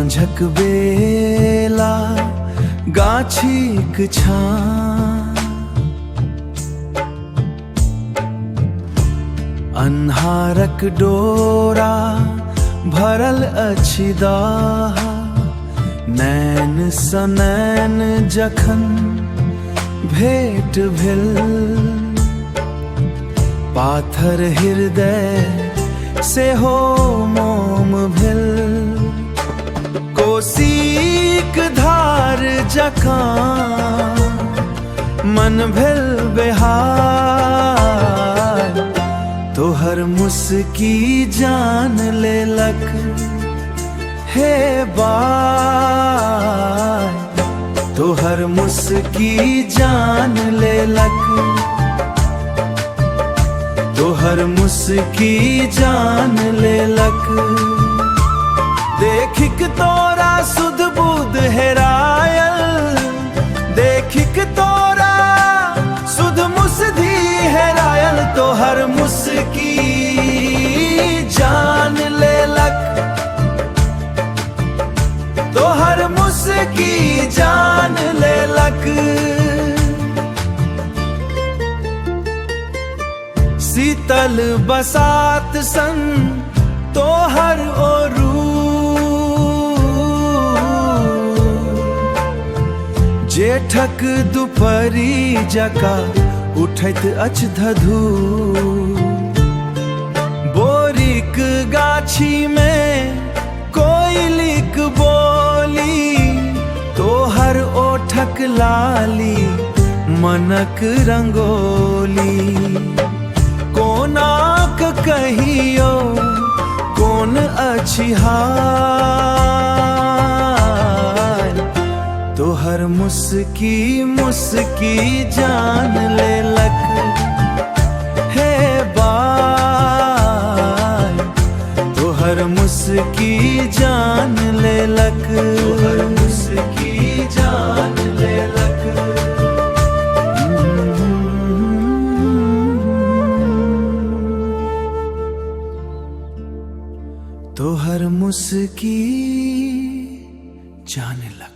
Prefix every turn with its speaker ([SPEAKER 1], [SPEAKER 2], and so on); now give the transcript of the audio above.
[SPEAKER 1] साँझक बेला गाछीक छाँ, अन्हारक डोरा भरल अछि दाह, नैन सँ नैन जखन भेट भेल, पाथर हृदय सेहो मोम भेल। कोसीक धार जकाँ मन भेल बेहाल, तोहर मुस्की जान लेलक हे बाय, तोहर मुस्की जान लेलक, तोहर मुस्की जान लेलक। देखिक तोरा सुध बुध हेरायल, देखिक तोरा सुध मुसधी हेरायल, तोहर मुस्की जान लेलक, तोहर मुस्की जान लेलक। शीतल बसात सन तोहर ओरू, जेठक दुपहरी जका उठैत अछि धधू, बोरीक गाछी में कोयलिक बोली, तोहर ओठक लाली मनक रंगोली। कोनाक कहियो कोन अछि हाल, तोहर मुस्की मुस्की जान लेलक हे बाय, तोहर मुस्की जान लेलक, तोहर मुस्की जान लेलक। तोहर मुस्की जान लेलक।